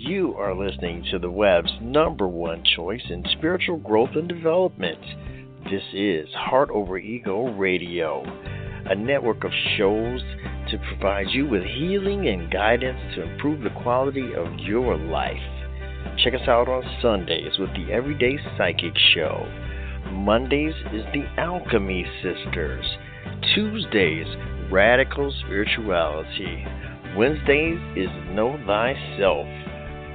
You are listening to the web's number one choice in spiritual growth and development. This is Heart Over Ego Radio, a network of shows to provide you with healing and guidance to improve the quality of your life. Check us out on Sundays with the Everyday Psychic Show. Mondays is the Alchemy Sisters. Tuesdays, Radical Spirituality. Wednesdays is Know Thyself.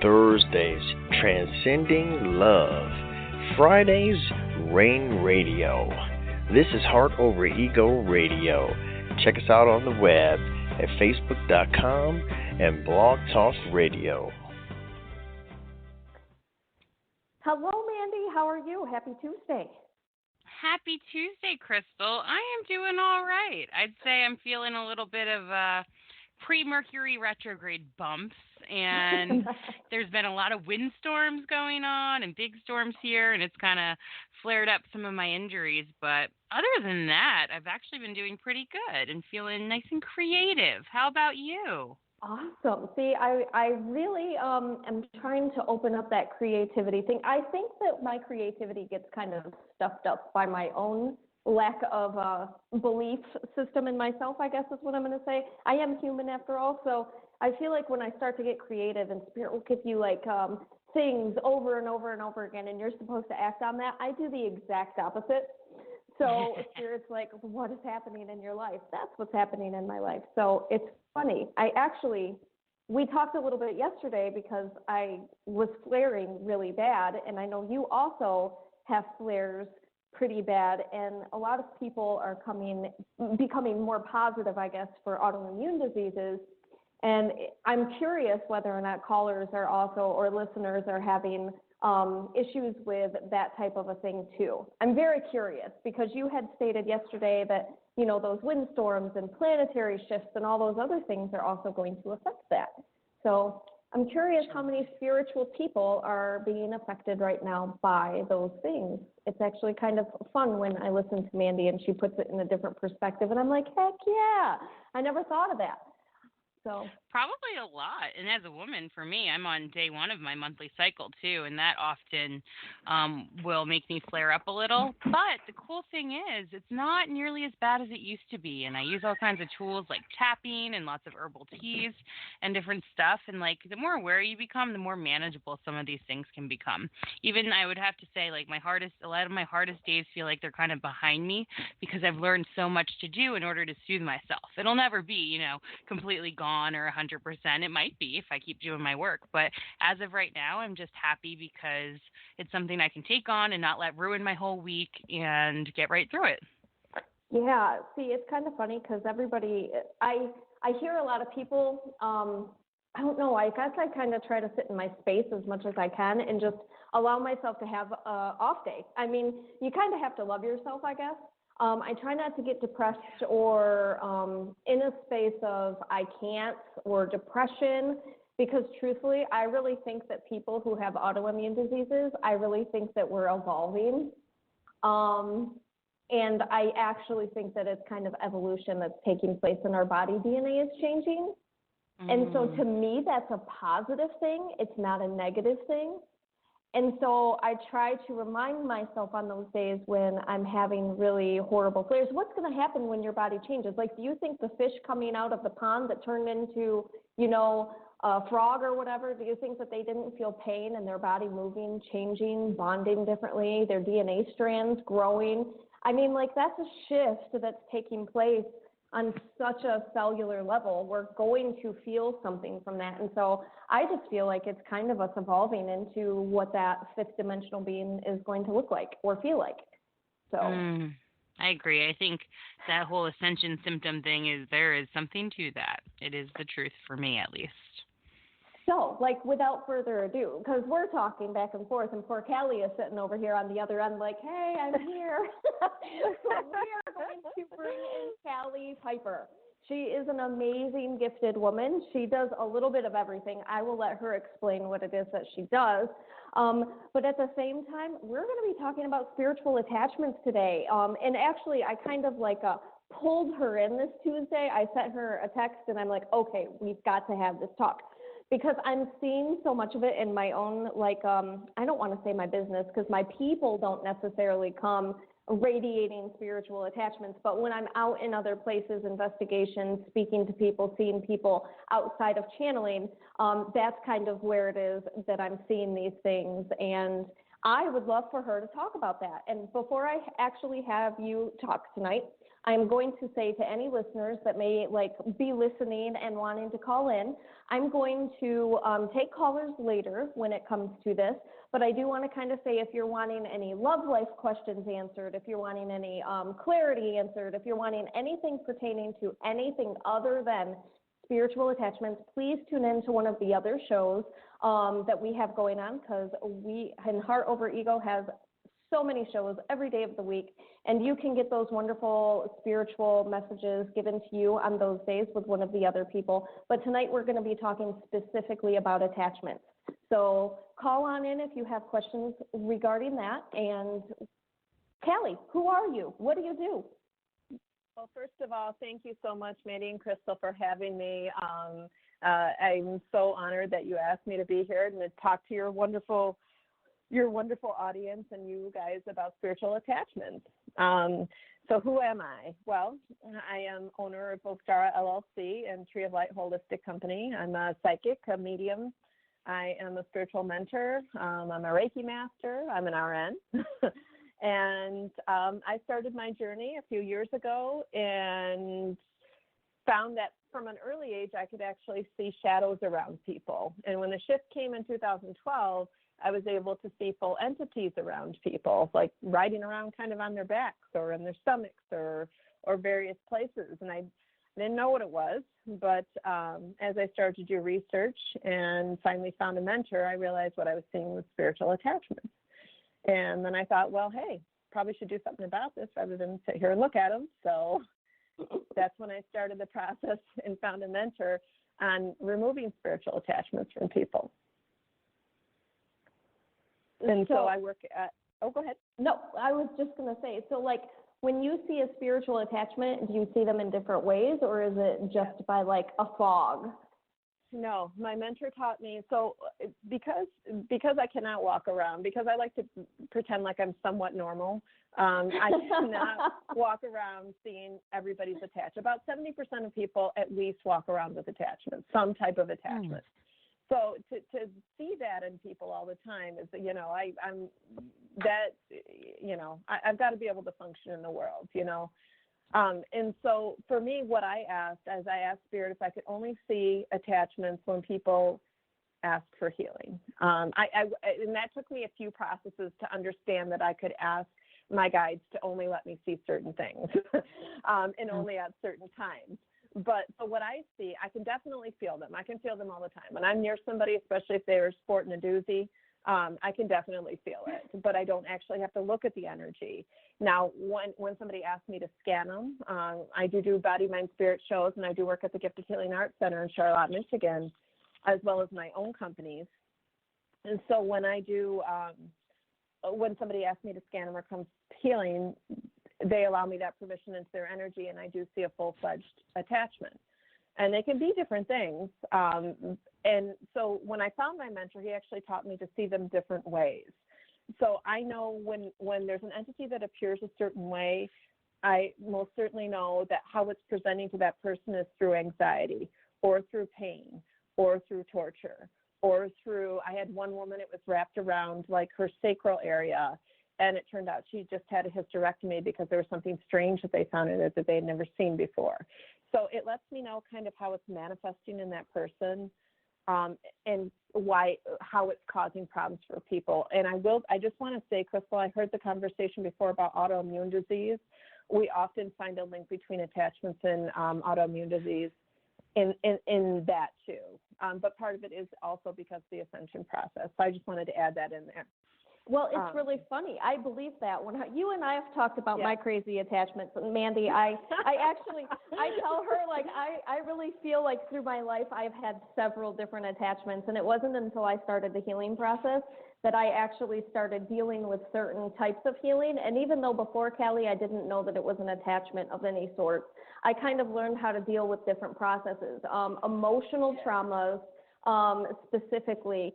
Thursdays, Transcending Love. Fridays, Rain Radio. This is Heart Over Ego Radio. Check us out on the web at facebook.com and Blog Talk Radio. Hello, Mandee. How are you? Happy Tuesday. Happy Tuesday, Crystal. I am doing all right. I'd say I'm feeling a little bit of pre-Mercury retrograde bumps, and there's been a lot of windstorms going on and big storms here, and it's kind of flared up some of my injuries. But other than that, I've actually been doing pretty good and feeling nice and creative. How about you? Awesome. See, I really am trying to open up that creativity thing. I think that my creativity gets kind of stuffed up by my own lack of belief system in myself, I guess is what I'm going to say. I am human after all, so I feel like when I start to get creative and Spirit will give you like things over and over and over again, and you're supposed to act on that, I do the exact opposite. So Spirit's like, what is happening in your life? That's what's happening in my life. So it's funny. We talked a little bit yesterday because I was flaring really bad, and I know you also have flares pretty bad, and a lot of people are becoming more positive, I guess, for autoimmune diseases. And I'm curious whether or not callers are also, or listeners are having issues with that type of a thing too. I'm very curious because you had stated yesterday that, you know, those windstorms and planetary shifts and all those other things are also going to affect that. So I'm curious how many spiritual people are being affected right now by those things. It's actually kind of fun when I listen to Mandee and she puts it in a different perspective, and I'm like, heck yeah, I never thought of that. So probably a lot. And as a woman, for me, I'm on day one of my monthly cycle too, and that often will make me flare up a little. But the cool thing is it's not nearly as bad as it used to be. And I use all kinds of tools like tapping and lots of herbal teas and different stuff. And like the more aware you become, the more manageable some of these things can become. Even I would have to say, like a lot of my hardest days feel like they're kind of behind me because I've learned so much to do in order to soothe myself. It'll never be, completely gone or 100%. It might be if I keep doing my work, but as of right now, I'm just happy because it's something I can take on and not let ruin my whole week and get right through it. Yeah, see, it's kind of funny because I hear a lot of people, I don't know, I guess I kind of try to sit in my space as much as I can and just allow myself to have an off day. I mean, you kind of have to love yourself, I guess. I try not to get depressed or in a space of I can't or depression because truthfully, I really think that people who have autoimmune diseases, I really think that we're evolving. And I actually think that it's kind of evolution that's taking place in our body. DNA is changing. And so to me, that's a positive thing. It's not a negative thing. And so I try to remind myself on those days when I'm having really horrible flares, what's going to happen when your body changes? Like, do you think the fish coming out of the pond that turned into, a frog or whatever, do you think that they didn't feel pain and their body moving, changing, bonding differently, their DNA strands growing? I mean, like, that's a shift that's taking place on such a cellular level. We're going to feel something from that. And so I just feel like it's kind of us evolving into what that fifth dimensional being is going to look like or feel like. So I agree. I think that whole ascension symptom thing there is something to that. It is the truth for me, at least. So, like, without further ado, because we're talking back and forth, and poor Callie is sitting over here on the other end like, hey, I'm here. So we are going to bring in Callie Piper. She is an amazing, gifted woman. She does a little bit of everything. I will let her explain what it is that she does. But at the same time, we're going to be talking about spiritual attachments today. And actually, I kind of like pulled her in this Tuesday. I sent her a text, and I'm like, okay, we've got to have this talk. because I'm seeing so much of it in my own, like, I don't want to say my business because my people don't necessarily come radiating spiritual attachments, but when I'm out in other places, investigations, speaking to people, seeing people outside of channeling, that's kind of where it is that I'm seeing these things. And I would love for her to talk about that. And before I actually have you talk tonight, I'm going to say to any listeners that may be listening and wanting to call in, I'm going to take callers later when it comes to this, but I do want to kind of say if you're wanting any love life questions answered, if you're wanting any clarity answered, if you're wanting anything pertaining to anything other than spiritual attachments, please tune in to one of the other shows that we have going on, because we in Heart Over Ego has so many shows every day of the week, and you can get those wonderful spiritual messages given to you on those days with one of the other people. But tonight we're going to be talking specifically about attachments. So call on in if you have questions regarding that. And Callie, who are you? What do you do? Well, first of all, thank you so much, Mandee and Crystal, for having me. I'm so honored that you asked me to be here and to talk to your wonderful audience and you guys about spiritual attachments. So who am I? Well, I am owner of Oakstara LLC and Tree of Light Holistic Company. I'm a psychic, a medium. I am a spiritual mentor. I'm a Reiki master. I'm an RN. And I started my journey a few years ago and found that from an early age, I could actually see shadows around people. And when the shift came in 2012, I was able to see full entities around people, like riding around kind of on their backs or in their stomachs or various places. And I didn't know what it was, but as I started to do research and finally found a mentor, I realized what I was seeing was spiritual attachments. And then I thought, well, hey, probably should do something about this rather than sit here and look at them. So that's when I started the process and found a mentor on removing spiritual attachments from people. And so I work at, go ahead. No, I was just going to say, so when you see a spiritual attachment, do you see them in different ways, or is it just by a fog? No, my mentor taught me, so because I cannot walk around, because I like to pretend like I'm somewhat normal, I cannot walk around seeing everybody's attached. About 70% of people at least walk around with attachment, some type of attachment. So to see that in people all the time is, I've got to be able to function in the world, And so for me, what I asked Spirit if I could only see attachments when people ask for healing. And that took me a few processes to understand that I could ask my guides to only let me see certain things and only at certain times. But what I see, I can definitely feel them. I can feel them all the time. When I'm near somebody, especially if they're sporting a doozy, I can definitely feel it. But I don't actually have to look at the energy. Now, when somebody asks me to scan them, I do body, mind, spirit shows, and I do work at the Gifted Healing Arts Center in Charlotte, Michigan, as well as my own companies. And so when I do, when somebody asks me to scan them or comes healing, they allow me that permission into their energy, and I do see a full-fledged attachment. And they can be different things. And so when I found my mentor, he actually taught me to see them different ways. So I know when there's an entity that appears a certain way, I most certainly know that how it's presenting to that person is through anxiety or through pain or through torture or through, I had one woman, it was wrapped around her sacral area. And it turned out she just had a hysterectomy because there was something strange that they found in it that they had never seen before. So it lets me know kind of how it's manifesting in that person and how it's causing problems for people. And I just want to say, Crystal, I heard the conversation before about autoimmune disease. We often find a link between attachments and autoimmune disease in that too. But part of it is also because of the ascension process. So I just wanted to add that in there. Well, it's really funny. I believe that when you and I have talked about my crazy attachments, and Mandee, I tell her I really feel like through my life I've had several different attachments, and it wasn't until I started the healing process that I actually started dealing with certain types of healing. And even though before, Callie, I didn't know that it was an attachment of any sort, I kind of learned how to deal with different processes, emotional traumas, specifically,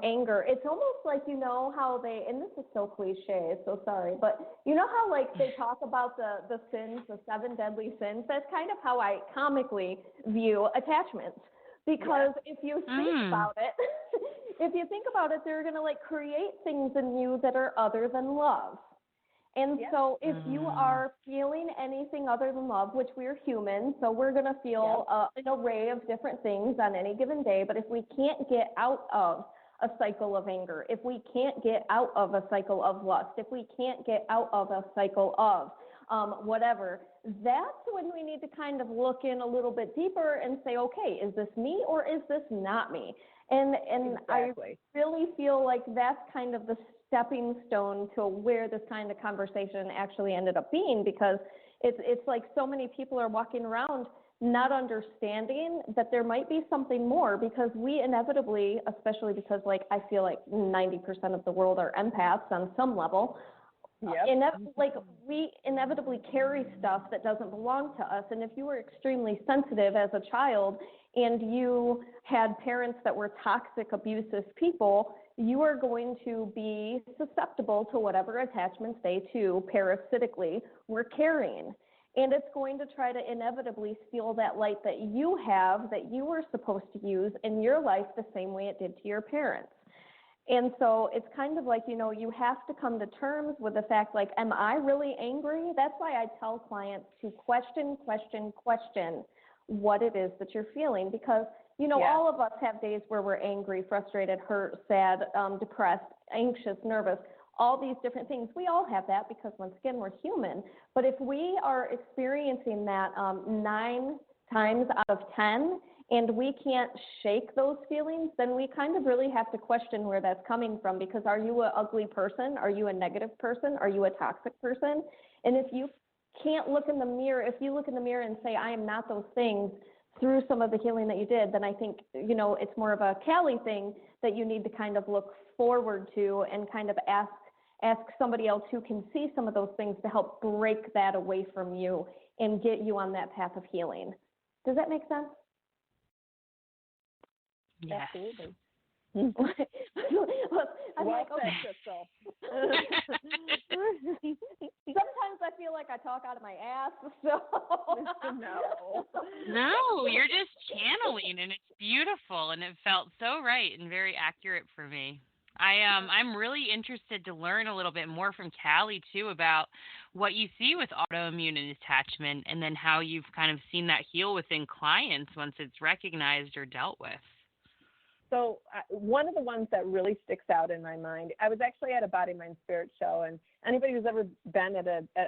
anger. It's almost like, you know how they, and this is so cliche, so sorry, but you know how like they talk about the sins, the 7 deadly sins? That's kind of how I comically view attachments. Because if you think about it, they're going to like create things in you that are other than love. And so if you are feeling anything other than love, which we're human, so we're going to feel an array of different things on any given day. But if we can't get out of a cycle of anger, if we can't get out of a cycle of lust, if we can't get out of a cycle of whatever, that's when we need to kind of look in a little bit deeper and say, okay, is this me or is this not me? And exactly. I really feel like that's kind of the stepping stone to where this kind of conversation actually ended up being, because it's like so many people are walking around not understanding that there might be something more, because we inevitably, especially because like I feel like 90% of the world are empaths on some level, we inevitably carry stuff that doesn't belong to us. And if you were extremely sensitive as a child and you had parents that were toxic, abusive people, you are going to be susceptible to whatever attachments they too parasitically were carrying. And it's going to try to inevitably steal that light that you have, that you were supposed to use in your life the same way it did to your parents. And so it's kind of like, you know, you have to come to terms with the fact, like, am I really angry? That's why I tell clients to question what it is that you're feeling, because, you know, all of us have days where we're angry, frustrated, hurt, sad, depressed, anxious, nervous, all these different things. We all have that because, once again, we're human. But if we are experiencing that 9 times out of 10, and we can't shake those feelings, then we kind of really have to question where that's coming from, because are you an ugly person? Are you a negative person? Are you a toxic person? And if you can't look in the mirror, if you look in the mirror and say, I am not those things, through some of the healing that you did, then I think, you know, it's more of a Callie thing that you need to kind of look forward to and kind of ask somebody else who can see some of those things to help break that away from you and get you on that path of healing. Does that make sense? Yes. Absolutely. I'm well like, okay. Crystal. Sometimes I feel like I talk out of my ass. So No, you're just channeling, and it's beautiful, and it felt so right and very accurate for me. I'm really interested to learn a little bit more from Callie too about what you see with autoimmune and attachment, and then how you've kind of seen that heal within clients once it's recognized or dealt with. So one of the ones that really sticks out in my mind, I was actually at a Body, Mind, Spirit show, and anybody who's ever been at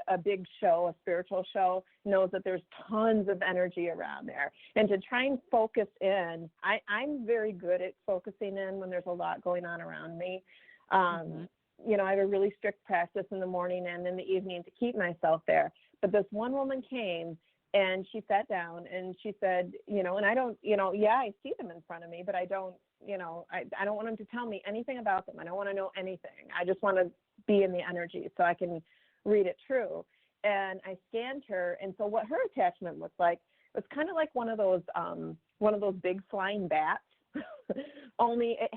a big show, a spiritual show, knows that there's tons of energy around there. And to try and focus in, I'm very good at focusing in when there's a lot going on around me. You know, I have a really strict practice in the morning and in the evening to keep myself there. But this one woman came, and she sat down and she said, you know, and I don't, you know, I see them in front of me, but I don't, you know, I don't want them to tell me anything about them. I don't want to know anything. I just want to be in the energy so I can read it true. And I scanned her. And so what her attachment looked like was kind of like one of those big flying bats, only it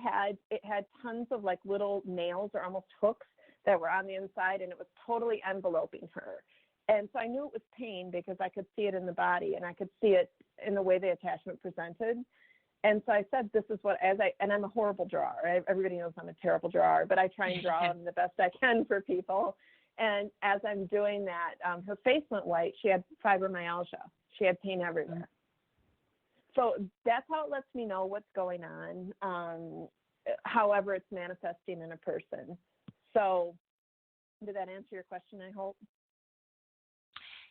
had tons of like little nails or almost hooks that were on the inside, and it was totally enveloping her. And so I knew it was pain because I could see it in the body, and I could see it in the way the attachment presented. And so I said, this is what, and I'm a horrible drawer. Everybody knows I'm a terrible drawer, but I try and draw them the best I can for people. And as I'm doing that, her face went white. She had fibromyalgia. She had pain everywhere. So that's how it lets me know what's going on, however it's manifesting in a person. So did that answer your question, I hope?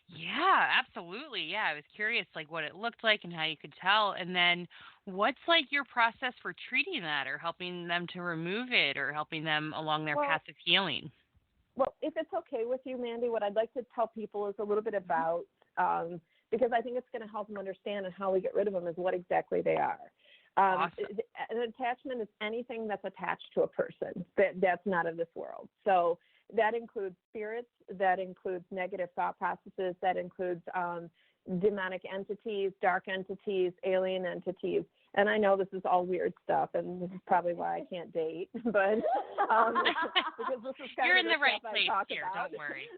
Yeah, absolutely. Yeah, I was curious, like, what it looked like and how you could tell. And then what's, like, your process for treating that, or helping them to remove it, or helping them along their path of healing? Well, if it's okay with you, Mandee, what I'd like to tell people is a little bit about, because I think it's going to help them understand, and how we get rid of them is what exactly they are. Awesome. An attachment is anything that's attached to a person that's not of this world. So that includes spirits, that includes negative thought processes, that includes demonic entities, dark entities, alien entities. And I know this is all weird stuff, and this is probably why I can't date. But because this is kind You're of in the right stuff place I talk here. about. Don't worry.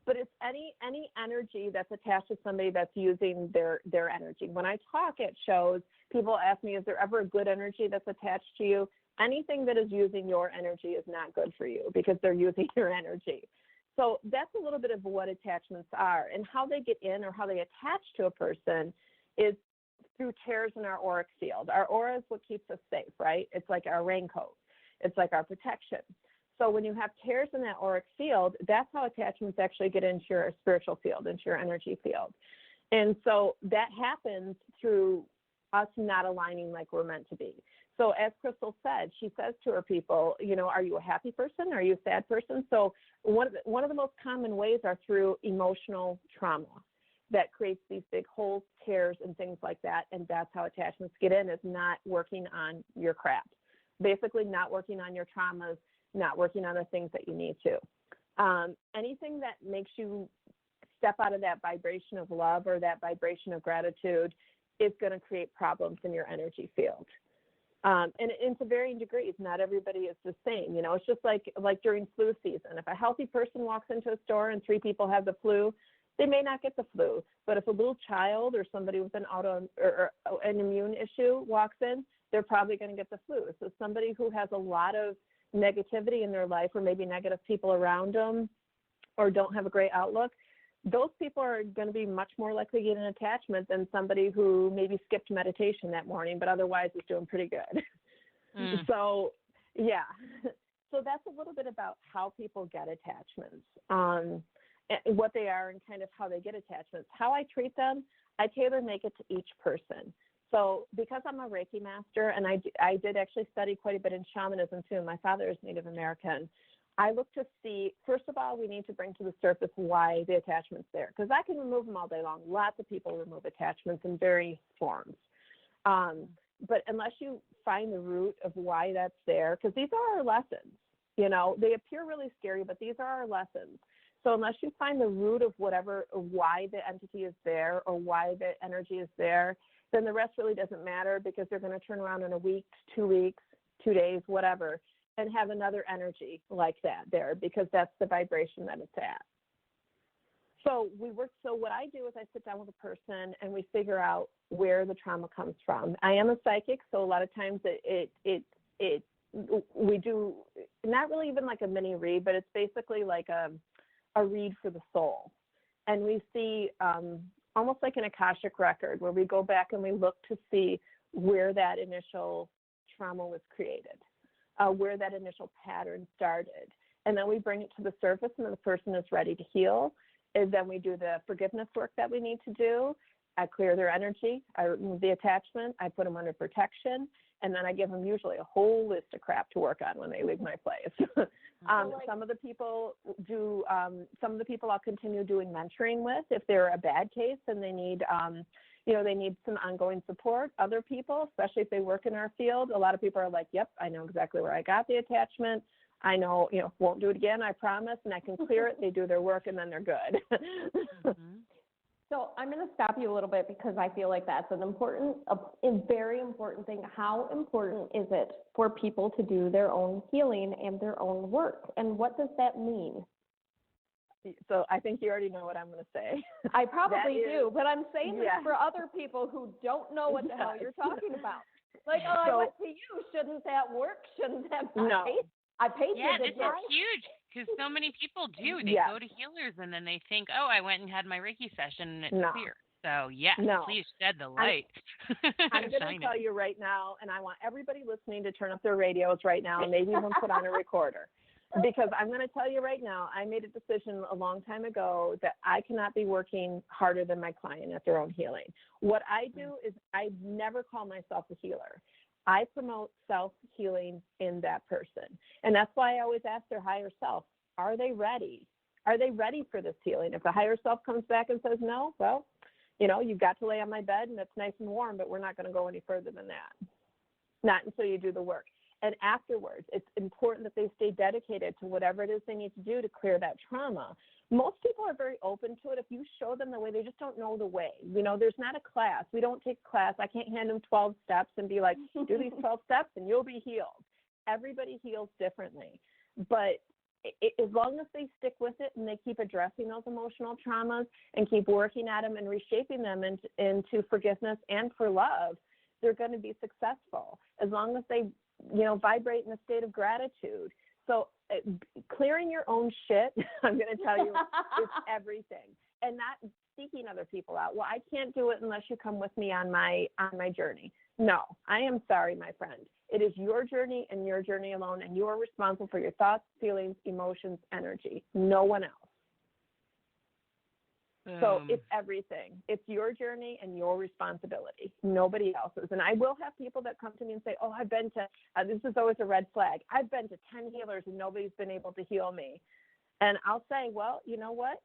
But it's any energy that's attached to somebody that's using their energy. When I talk at shows, people ask me, is there ever a good energy that's attached to you? Anything that is using your energy is not good for you because they're using your energy. So that's a little bit of what attachments are, and how they get in or how they attach to a person is through tears in our auric field. Our aura is what keeps us safe, right? It's like our raincoat. It's like our protection. So when you have tears in that auric field, that's how attachments actually get into your spiritual field, into your energy field. And so that happens through us not aligning like we're meant to be. So as Crystal said, she says to her people, you know, are you a happy person? Are you a sad person? So one of the most common ways are through emotional trauma that creates these big holes, tears, and things like that. And that's how attachments get in, is not working on your crap. Basically not working on your traumas, not working on the things that you need to. Anything that makes you step out of that vibration of love or that vibration of gratitude is going to create problems in your energy field. And to varying degrees, not everybody is the same. You know, it's just like during flu season. If a healthy person walks into a store and 3 people have the flu, they may not get the flu. But if a little child or somebody with an or an immune issue walks in, they're probably going to get the flu. So somebody who has a lot of negativity in their life, or maybe negative people around them, or don't have a great outlook, those people are going to be much more likely to get an attachment than somebody who maybe skipped meditation that morning, but otherwise is doing pretty good. So, yeah. So that's a little bit about how people get attachments, what they are, and kind of how they get attachments. How I treat them, I tailor make it to each person. So because I'm a Reiki master, and I did actually study quite a bit in shamanism too. My father is Native American. I look to see, first of all, we need to bring to the surface why the attachment's there, because I can remove them all day long. Lots of people remove attachments in various forms. But unless you find the root of why that's there, because these are our lessons, you know, they appear really scary, but these are our lessons. So unless you find the root of why the entity is there or why the energy is there, then the rest really doesn't matter, because they're going to turn around in a week, 2 weeks, 2 days, whatever, and have another energy like that there, because that's the vibration that it's at. So what I do is I sit down with a person and we figure out where the trauma comes from. I am a psychic, so a lot of times we do not really even like a mini read, but it's basically like a read for the soul. And we see almost like an Akashic record, where we go back and we look to see where that initial trauma was created, where that initial pattern started. And then we bring it to the surface, and the person is ready to heal. And then we do the forgiveness work that we need to do. I clear their energy. I remove the attachment. I put them under protection. And then I give them usually a whole list of crap to work on when they leave my place. Some of the people I'll continue doing mentoring with if they're a bad case and they need, they need some ongoing support. Other people, especially if they work in our field, a lot of people are like, yep, I know exactly where I got the attachment. I know, won't do it again, I promise, and I can clear it. They do their work, and then they're good. So I'm going to stop you a little bit, because I feel like that's a very important thing. How important is it for people to do their own healing and their own work? And what does that mean? So I think you already know what I'm going to say. I probably do, but I'm saying this for other people who don't know what the hell you're talking about. Like, I went to you. Shouldn't that work? Shouldn't that not? No. I paid you. Yeah, this is huge, because so many people do. They go to healers and then they think, oh, I went and had my Reiki session and it's clear. So, yes, please shed the light. I'm going to tell you right now, and I want everybody listening to turn up their radios right now and maybe even put on a recorder. Because I'm going to tell you right now, I made a decision a long time ago that I cannot be working harder than my client at their own healing. What I do is I never call myself a healer. I promote self-healing in that person. And that's why I always ask their higher self, are they ready? Are they ready for this healing? If the higher self comes back and says no, well, you've got to lay on my bed and it's nice and warm, but we're not going to go any further than that. Not until you do the work. And afterwards, it's important that they stay dedicated to whatever it is they need to do to clear that trauma. Most people are very open to it. If you show them the way, they just don't know the way. You know, there's not a class. We don't take a class. I can't hand them 12 steps and be like, do these 12 steps and you'll be healed. Everybody heals differently. But as long as they stick with it and they keep addressing those emotional traumas and keep working at them and reshaping them into forgiveness and for love, they're going to be successful. As long as they, you know, vibrate in a state of gratitude. So clearing your own shit, I'm going to tell you, is everything. And not seeking other people out. Well, I can't do it unless you come with me on my journey. No, I am sorry, my friend. It is your journey and your journey alone, and you are responsible for your thoughts, feelings, emotions, energy. No one else. So it's everything. It's your journey and your responsibility, nobody else's. And I will have people that come to me and say, oh, I've been to, this is always a red flag, I've been to 10 healers and nobody's been able to heal me. And I'll say, well, you know what?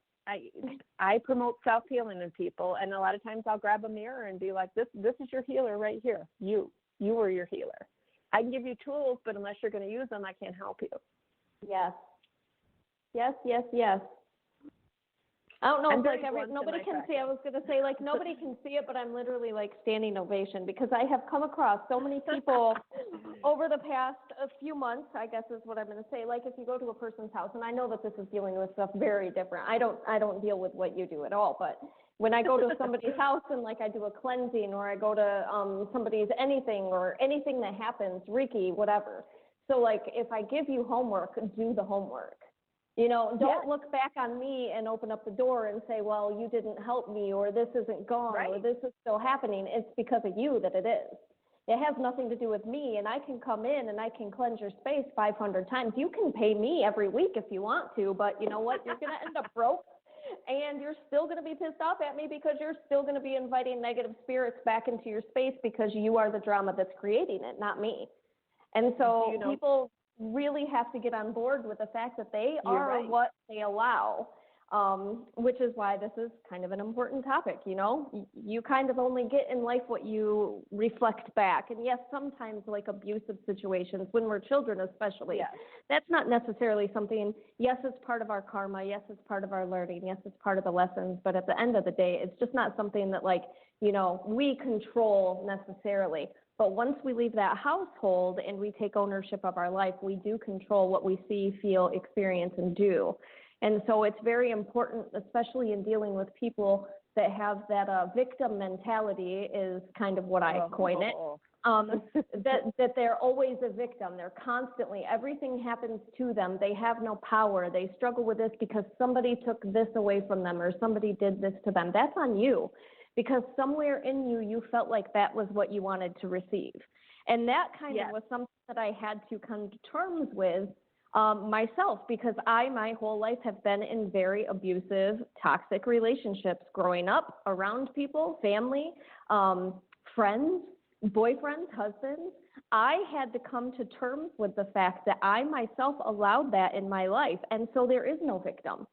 I promote self-healing in people, and a lot of times I'll grab a mirror and be like, this is your healer right here. You are your healer. I can give you tools, but unless you're going to use them, I can't help you. Yes. Yes, yes, yes. I don't know if like nobody can see. I was going to say like nobody can see it, but I'm literally like standing ovation because I have come across so many people over the past few months, I guess is what I'm going to say. Like if you go to a person's house, and I know that this is dealing with stuff very different. I don't deal with what you do at all, but when I go to somebody's house and like I do a cleansing or I go to somebody's anything that happens, Reiki, whatever. So like if I give you homework, do the homework. You know, don't look back on me and open up the door and say, well, you didn't help me or this isn't gone or this is still happening. It's because of you that it is. It has nothing to do with me, and I can come in and I can cleanse your space 500 times. You can pay me every week if you want to, but you know what? You're going to end up broke, and you're still going to be pissed off at me because you're still going to be inviting negative spirits back into your space because you are the drama that's creating it, not me. And so people really have to get on board with the fact that they are what they allow, which is why this is kind of an important topic. You know, you kind of only get in life what you reflect back. And yes, sometimes like abusive situations when we're children, especially, that's not necessarily something, yes, it's part of our karma. Yes, it's part of our learning. Yes, it's part of the lessons. But at the end of the day, it's just not something that like, you know, we control necessarily. But once we leave that household and we take ownership of our life, we do control what we see, feel, experience, and do. And so it's very important, especially in dealing with people that have that victim mentality is kind of what I coin it, that they're always a victim. They're constantly, everything happens to them. They have no power. They struggle with this because somebody took this away from them or somebody did this to them. That's on you. Because somewhere in you, you felt like that was what you wanted to receive. And that kind of was something that I had to come to terms with myself, because I, my whole life, have been in very abusive, toxic relationships growing up around people, family, friends, boyfriends, husbands. I had to come to terms with the fact that I myself allowed that in my life. And so there is no victim.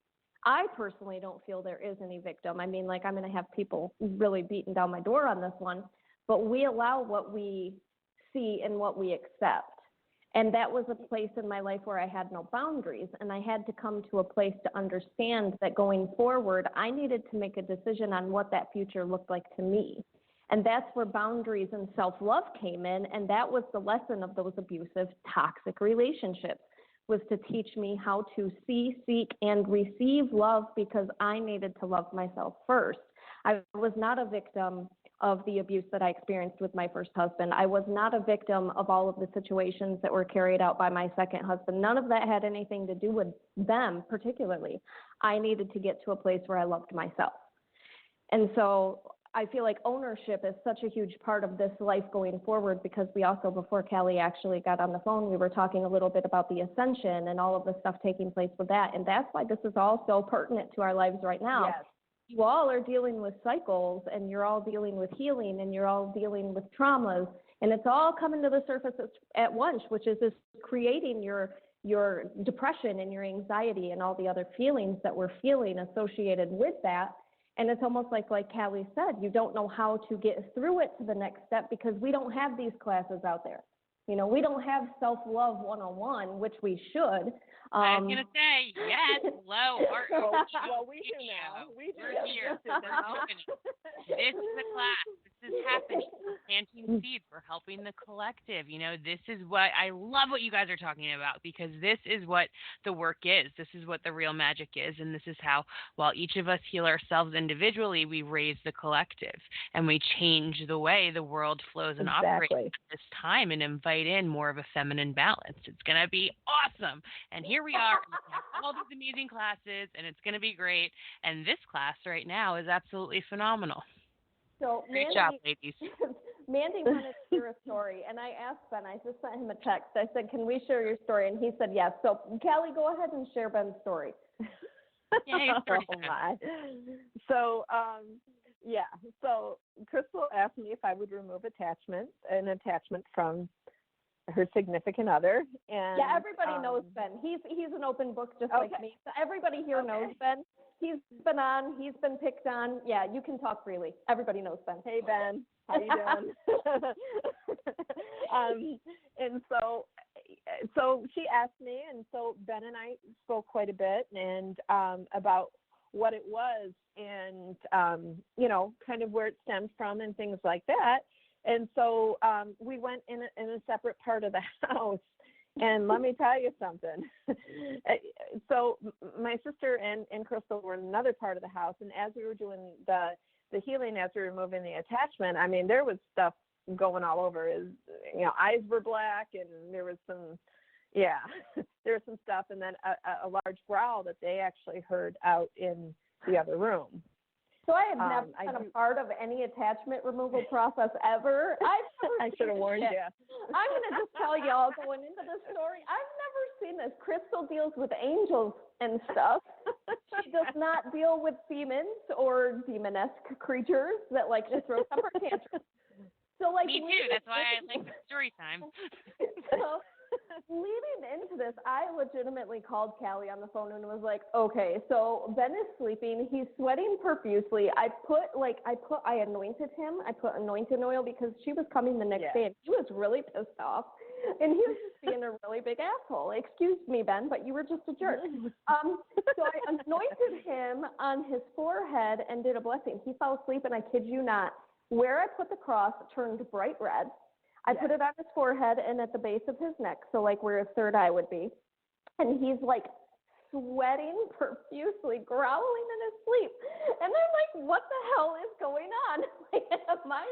I personally don't feel there is any victim. I mean, like, I'm going to have people really beating down my door on this one, but we allow what we see and what we accept. And that was a place in my life where I had no boundaries, and I had to come to a place to understand that going forward, I needed to make a decision on what that future looked like to me. And that's where boundaries and self-love came in, and that was the lesson of those abusive, toxic relationships, was to teach me how to see, seek, and receive love, because I needed to love myself first. I was not a victim of the abuse that I experienced with my first husband. I was not a victim of all of the situations that were carried out by my second husband. None of that had anything to do with them particularly. I needed to get to a place where I loved myself. And so I feel like ownership is such a huge part of this life going forward, because we also, before Callie actually got on the phone, we were talking a little bit about the ascension and all of the stuff taking place with that. And that's why this is all so pertinent to our lives right now. Yes. You all are dealing with cycles, and you're all dealing with healing, and you're all dealing with traumas, and it's all coming to the surface at once, which is this creating your depression and your anxiety and all the other feelings that we're feeling associated with that. And it's almost like Callie said, you don't know how to get through it to the next step, because we don't have these classes out there. You know, we don't have self-love 101, which we should. I was going to say, yes, hello. Well, we do now. We're here. This is the class. This is happening. We're planting seeds. We're helping the collective. You know, this is what I love what you guys are talking about, because this is what the work is. This is what the real magic is. And this is how, while each of us heal ourselves individually, we raise the collective and we change the way the world flows and operates at this time and invite in more of a feminine balance. It's going to be awesome. And here we are. We have all these amazing classes, and it's going to be great. And this class right now is absolutely phenomenal. So Great job, ladies. Mandee wanted to hear a story, and I asked Ben, I just sent him a text. I said, can we share your story? And he said yes. So, Callie, go ahead and share Ben's story. Yeah, oh, my. So, so Crystal asked me if I would remove an attachment from her significant other. And yeah, everybody knows Ben. He's an open book just like me. So everybody here knows Ben. He's been on. He's been picked on. Yeah, you can talk freely. Everybody knows Ben. Hey, Ben. How you doing? And so she asked me, and so Ben and I spoke quite a bit and about what it was and, you know, kind of where it stemmed from and things like that. And so we went in a separate part of the house. And let me tell you something. So my sister and Crystal were in another part of the house. And as we were doing the healing, as we were removing the attachment, I mean, there was stuff going all over. You know, eyes were black, and there was some, there was some stuff. And then a large growl that they actually heard out in the other room. So I have never been a part of any attachment removal process ever. I should have warned you. I'm going to just tell y'all going into this story, I've never seen this. Crystal deals with angels and stuff. She does not deal with demons or demonesque creatures that like to throw temper tantrums. So like me too. That's why I like the story time. So leading into this, I legitimately called Callie on the phone and was like, okay, so Ben is sleeping. He's sweating profusely. I anointed him. I put anointing oil because she was coming the next day and he was really pissed off. And he was just being a really big asshole. Excuse me, Ben, but you were just a jerk. So I anointed him on his forehead and did a blessing. He fell asleep, and I kid you not, where I put the cross turned bright red. I put it on his forehead and at the base of his neck, so like where his third eye would be. And he's like sweating profusely, growling in his sleep. And I'm like, what the hell is going on? Like, am I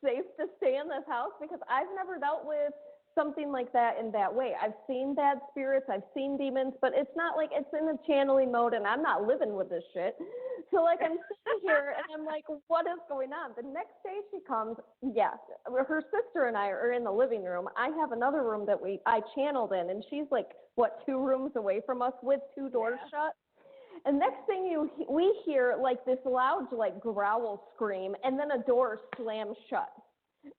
safe to stay in this house? Because I've never dealt with something like that in that way. I've seen bad spirits, I've seen demons, but it's not like it's in a channeling mode and I'm not living with this shit. So like I'm sitting here and I'm like, what is going on? The next day she comes, yes, her sister and I are in the living room. I have another room that I channeled in, and she's like, 2 rooms away from us with 2 doors shut. And next thing we hear like this loud like growl scream, and then a door slams shut.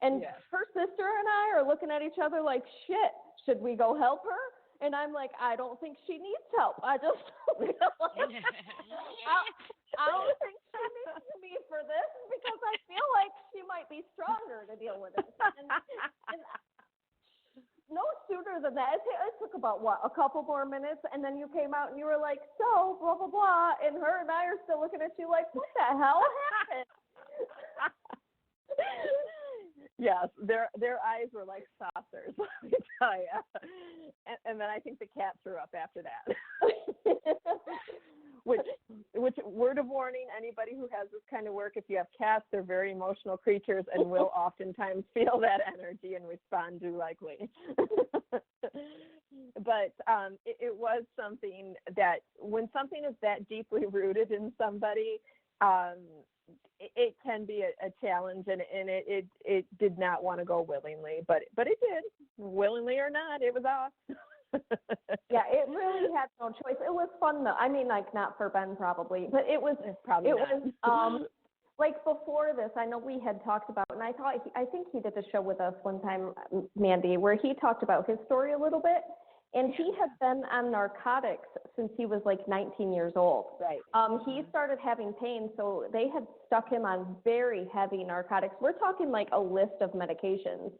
And her sister and I are looking at each other like, shit, should we go help her? And I'm like, I don't think she needs help. I just feel like I don't think she needs me for this, because I feel like she might be stronger to deal with it. And no sooner than that, it took about, a couple more minutes, and then you came out and you were like, so, blah, blah, blah, and her and I are still looking at you like, what the hell happened? Yes, their eyes were like saucers, let me tell you. And then I think the cat threw up after that. Which word of warning, anybody who has this kind of work, if you have cats, they're very emotional creatures and will oftentimes feel that energy and respond too likely. But it was something that when something is that deeply rooted in somebody, it can be a challenge, and it did not want to go willingly, but it did, willingly or not, it was off. Yeah, it really had no choice. It was fun though. I mean, like not for Ben probably, but it was like before this, I know we had talked about, and I think he did a show with us one time, Mandee, where he talked about his story a little bit. And he had been on narcotics since he was like 19 years old. Right. He started having pain, so they had stuck him on very heavy narcotics. We're talking like a list of medications.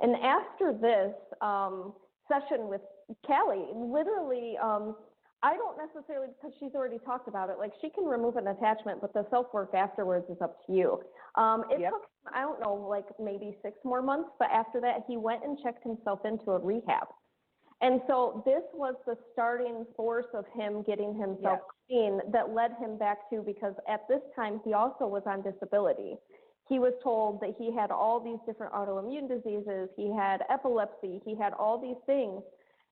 And after this session with Callie, literally, I don't necessarily, because she's already talked about it, like she can remove an attachment, but the self-work afterwards is up to you. It took, I don't know, like maybe 6 more months, but after that, he went and checked himself into a rehab. And so this was the starting force of him getting himself clean that led him back to, because at this time, he also was on disability. He was told that he had all these different autoimmune diseases, he had epilepsy, he had all these things.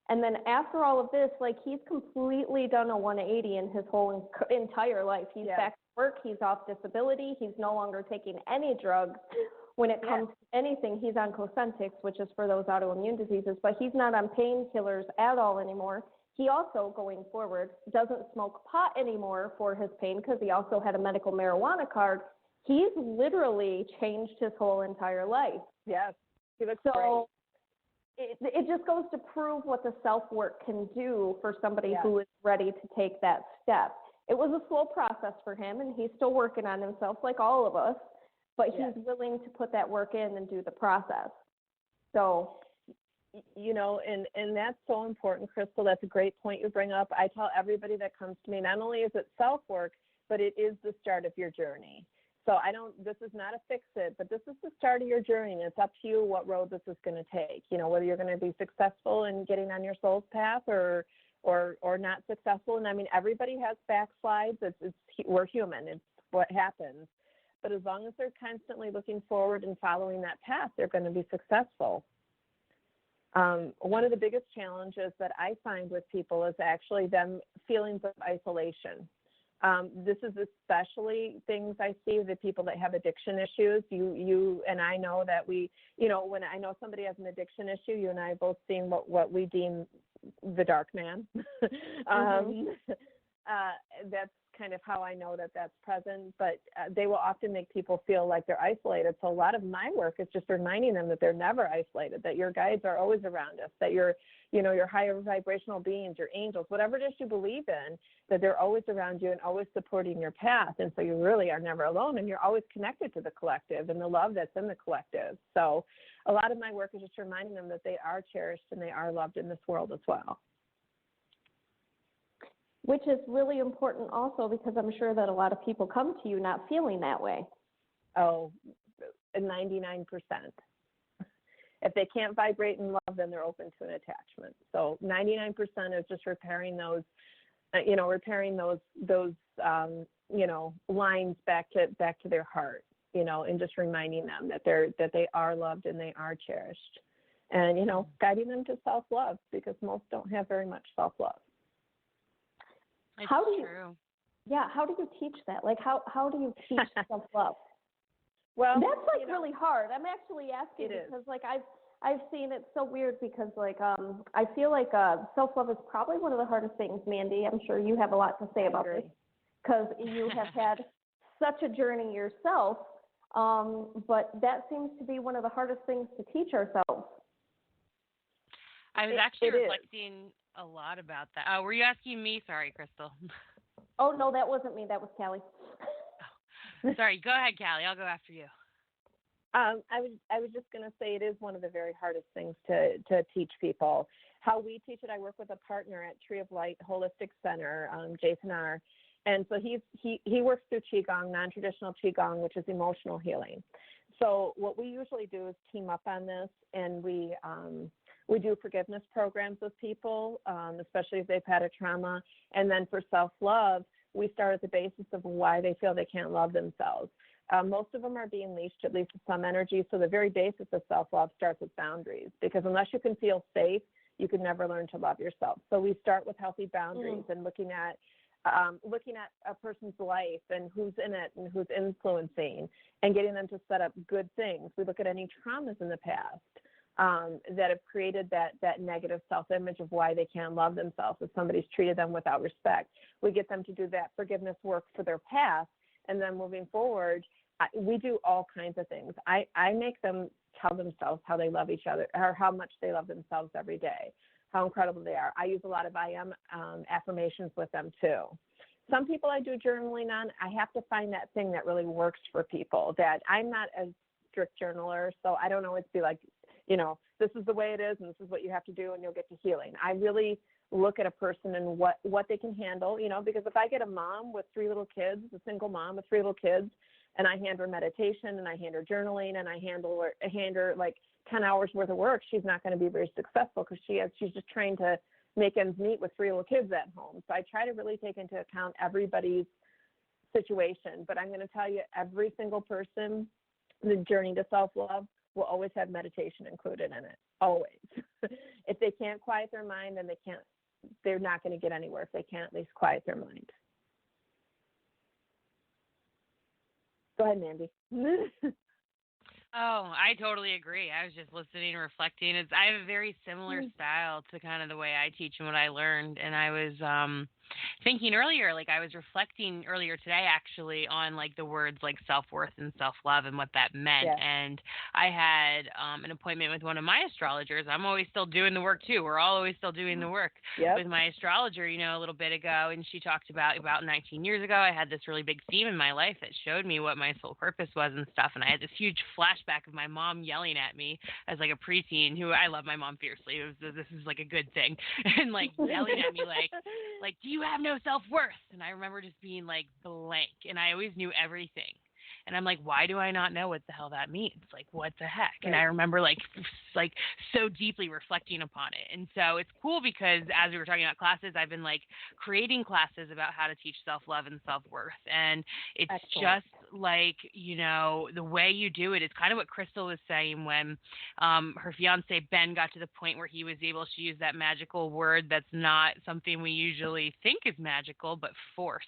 And then after all of this, like he's completely done a 180 in his whole entire life. He's back to work, he's off disability, he's no longer taking any drugs. When it comes to anything, he's on Cosentyx, which is for those autoimmune diseases, but he's not on painkillers at all anymore. He also, going forward, doesn't smoke pot anymore for his pain because he also had a medical marijuana card. He's literally changed his whole entire life. Yes, he looks great. It just goes to prove what the self-work can do for somebody who is ready to take that step. It was a slow process for him, and he's still working on himself like all of us, but he's willing to put that work in and do the process. So, you know, and that's so important, Crystal. That's a great point you bring up. I tell everybody that comes to me, not only is it self-work, but it is the start of your journey. So this is not a fix-it, but this is the start of your journey, and it's up to you what road this is going to take. You know, whether you're going to be successful in getting on your soul's path or not successful. And I mean, everybody has backslides. We're human. It's what happens. But as long as they're constantly looking forward and following that path, they're going to be successful. One of the biggest challenges that I find with people is actually them feelings of isolation. This is especially things I see with the people that have addiction issues. You and I know that when I know somebody has an addiction issue, you and I have both seen what we deem the dark man. That's kind of how I know that that's present, but they will often make people feel like they're isolated. So a lot of my work is just reminding them that they're never isolated, that your guides are always around us, that your higher vibrational beings, your angels, whatever it is you believe in, that they're always around you and always supporting your path. And so you really are never alone, and you're always connected to the collective and the love that's in the collective. So a lot of my work is just reminding them that they are cherished and they are loved in this world as well. Which is really important also, because I'm sure that a lot of people come to you not feeling that way. Oh, 99%. If they can't vibrate in love, then they're open to an attachment. So 99% is just repairing those lines back to their heart, and just reminding them that they are loved and they are cherished, and guiding them to self-love, because most don't have very much self-love. It's true. How do you teach that? Like, how do you teach self-love? Well, that's really hard. I'm actually asking because I've seen it so weird, because I feel like self-love is probably one of the hardest things, Mandee. I'm sure you have a lot to say about this, because you have had such a journey yourself, but that seems to be one of the hardest things to teach ourselves. I was actually reflecting a lot about that. Were you asking me? Sorry, Crystal. Oh, no, that wasn't me. That was Callie. Sorry. Go ahead, Callie. I'll go after you. I was just going to say it is one of the very hardest things to teach people. How we teach it, I work with a partner at Tree of Light Holistic Center, Jason R. And so he works through Qigong, non-traditional Qigong, which is emotional healing. So what we usually do is team up on this, and we do forgiveness programs with people, especially if they've had a trauma. And then for self-love, we start at the basis of why they feel they can't love themselves. Most of them are being leashed, at least with some energy. So the very basis of self-love starts with boundaries, because unless you can feel safe, you can never learn to love yourself. So we start with healthy boundaries and looking at a person's life and who's in it and who's influencing, and getting them to set up good things. We look at any traumas in the past that have created that negative self-image of why they can't love themselves, if somebody's treated them without respect. We get them to do that forgiveness work for their past, and then moving forward, we do all kinds of things. I make them tell themselves how they love each other, or how much they love themselves every day, how incredible they are. I use a lot of I am affirmations with them too. Some people I do journaling on. I have to find that thing that really works for people. That I'm not a strict journaler, so I don't always be like, this is the way it is and this is what you have to do and you'll get to healing. I really look at a person and what they can handle, because if I get a mom with 3 little kids, a single mom with 3 little kids, and I hand her meditation and I hand her journaling and I hand her like 10 hours worth of work, she's not going to be very successful because she's just trying to make ends meet with 3 little kids at home. So I try to really take into account everybody's situation. But I'm going to tell you, every single person, the journey to self-love will always have meditation included in it, always. If they can't quiet their mind, then they're not going to get anywhere if they can't at least quiet their mind. Go ahead, Mandee. Oh, I totally agree. I was just listening and reflecting. I have a very similar style to kind of the way I teach and what I learned. And I was thinking earlier, like I was reflecting earlier today actually on like the words like self-worth and self-love and what that meant. Yeah. And I had an appointment with one of my astrologers. I'm always still doing the work too. We're all always still doing the work with my astrologer, a little bit ago. And she talked about 19 years ago, I had this really big theme in my life that showed me what my soul purpose was and stuff. And I had this huge flashback of my mom yelling at me as like a preteen, who I love my mom fiercely. This is like a good thing. And like yelling at me like, do you have no self-worth? And I remember just being like blank, and I always knew everything. And I'm like, why do I not know what the hell that means? Like, what the heck? Right. And I remember like so deeply reflecting upon it. And so it's cool because as we were talking about classes, I've been like creating classes about how to teach self-love and self-worth. And it's Excellent. just like, the way you do it is kind of what Crystal was saying when her fiance Ben got to the point where he was able to use that magical word that's not something we usually think is magical, but force.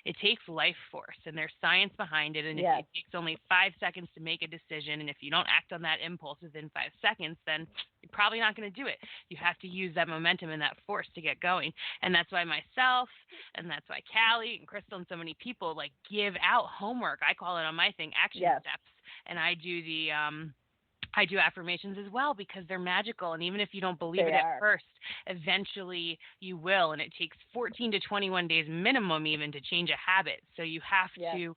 It takes life force, and there's science behind it. And if it takes only 5 seconds to make a decision, and if you don't act on that impulse within 5 seconds, then you're probably not going to do it. You have to use that momentum and that force to get going. And that's why myself, and that's why Callie and Crystal and so many people like give out homework. I call it on my thing action steps, and I do I do affirmations as well because they're magical. And even if you don't believe it at first, eventually you will. And it takes 14 to 21 days minimum even to change a habit. So you have to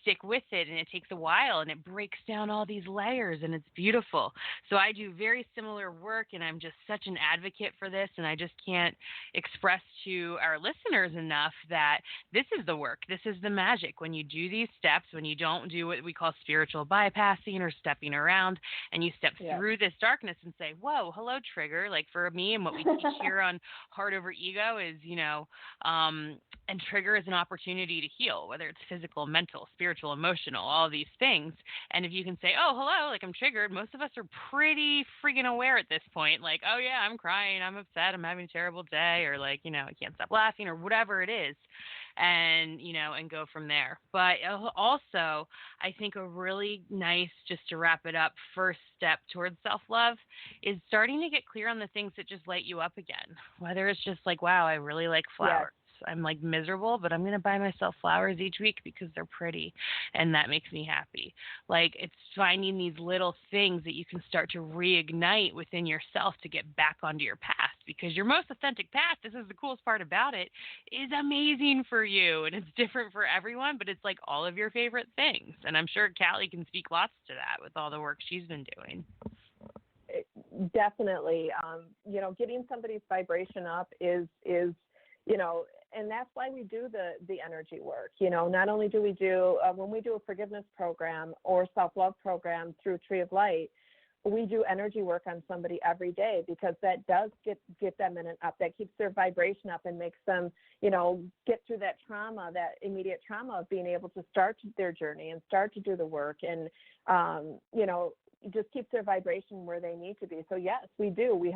stick with it, and it takes a while, and it breaks down all these layers, and it's beautiful. So I do very similar work, and I'm just such an advocate for this. And I just can't express to our listeners enough that this is the work. This is the magic. When you do these steps, when you don't do what we call spiritual bypassing or stepping around, and you step through this darkness and say, whoa, hello, trigger. Like for me and what we teach here on Heart Over Ego is, and trigger is an opportunity to heal, whether it's physical, mental, spiritual, emotional, all these things. And if you can say, oh, hello, like I'm triggered, most of us are pretty freaking aware at this point. Like, oh yeah, I'm crying, I'm upset, I'm having a terrible day, or like, I can't stop laughing, or whatever it is. And, and go from there. But also, I think a really nice, just to wrap it up, first step towards self-love is starting to get clear on the things that just light you up again. Whether it's just like, wow, I really like flowers. I'm like miserable, but I'm going to buy myself flowers each week because they're pretty and that makes me happy. Like it's finding these little things that you can start to reignite within yourself to get back onto your path, because your most authentic path, this is the coolest part about it, is amazing for you. And it's different for everyone, but it's like all of your favorite things. And I'm sure Callie can speak lots to that with all the work she's been doing. Definitely. Getting somebody's vibration up is and that's why we do the energy work. Not only do we do, when we do a forgiveness program or self-love program through Tree of Light, we do energy work on somebody every day, because that does get them up. That keeps their vibration up and makes them, get through that trauma, that immediate trauma of being able to start their journey and start to do the work. And, just keeps their vibration where they need to be. So yes, we do. We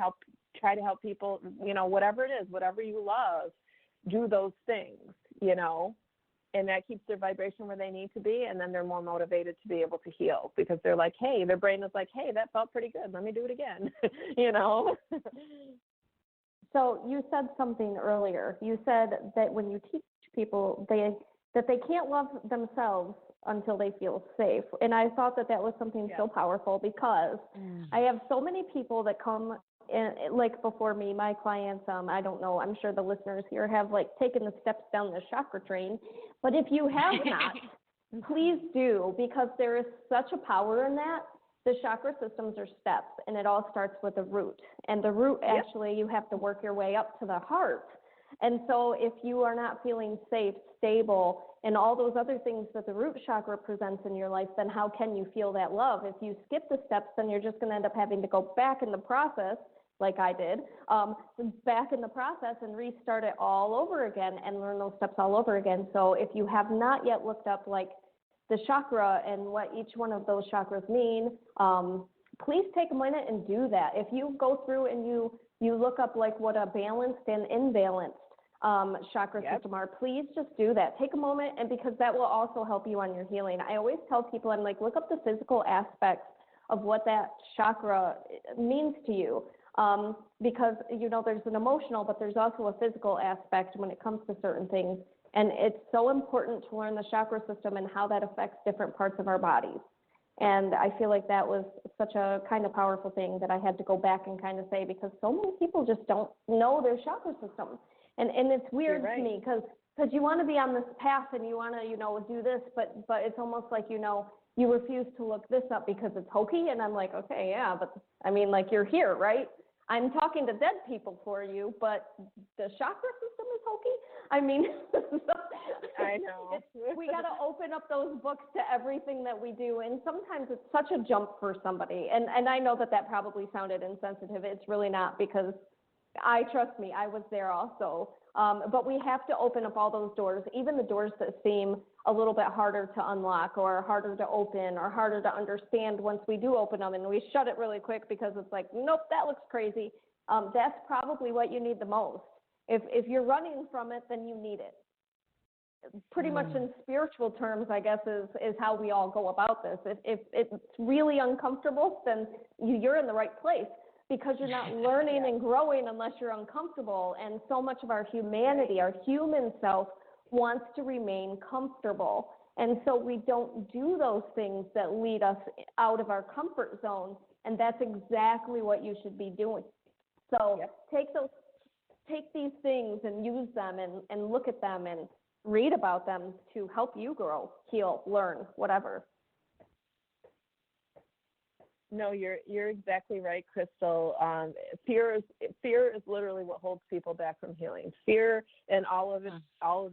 try to help people, whatever it is, whatever you love, do those things, and that keeps their vibration where they need to be. And then they're more motivated to be able to heal, because they're like, hey, their brain is like, hey, that felt pretty good. Let me do it again, So you said something earlier. You said that when you teach people, that they can't love themselves until they feel safe. And I thought that was something so powerful, because I have so many people that come in, like before me, my clients, I don't know, I'm sure the listeners here have like taken the steps down the chakra train, but if you have not, please do, because there is such a power in that. the chakra systems are steps, and it all starts with the root. And the root, actually, you have to work your way up to the heart. And so if you are not feeling safe, stable, and all those other things that the root chakra presents in your life, then how can you feel that love? If you skip the steps, then you're just going to end up having to go back in the process, like I did, back in the process and restart it all over again and learn those steps all over again. So if you have not yet looked up like the chakra and what each one of those chakras mean, please take a minute and do that. If you go through and you look up like what a balanced and imbalanced chakra system are, please just do that. Take a moment, and because that will also help you on your healing. I always tell people, I'm like, look up the physical aspects of what that chakra means to you. Because, you know, there's an emotional, but there's also a physical aspect when it comes to certain things. And it's so important to learn the chakra system and how that affects different parts of our bodies. And I feel like that was such a kind of powerful thing that I had to go back and kind of say, because so many people just don't know their chakra system. And it's weird to me because you want to be on this path and you want to, you know, do this, but it's almost like, you know, you refuse to look this up because it's hokey. And I'm like, okay, yeah, but I mean, like, you're here, right? I'm talking to dead people for you, but the chakra system is hokey. I mean, I know. We got to open up those books to everything that we do. And sometimes it's such a jump for somebody. And I know that probably sounded insensitive. It's really not, because trust me, I was there also. But we have to open up all those doors, even the doors that seem a little bit harder to unlock or harder to open or harder to understand. Once we do open them, and we shut it really quick because it's like, nope, that looks crazy. That's probably what you need the most. If you're running from it, then you need it. Pretty much in spiritual terms, I guess, is how we all go about this. If it's really uncomfortable, then you're in the right place, because you're not learning and growing unless you're uncomfortable. And so much of our humanity, our human self, wants to remain comfortable. And so we don't do those things that lead us out of our comfort zone. And that's exactly what you should be doing. So take these things and use them and look at them and read about them to help you grow, heal, learn, whatever. No, you're exactly right, Crystal. Fear is literally what holds people back from healing. Fear and all of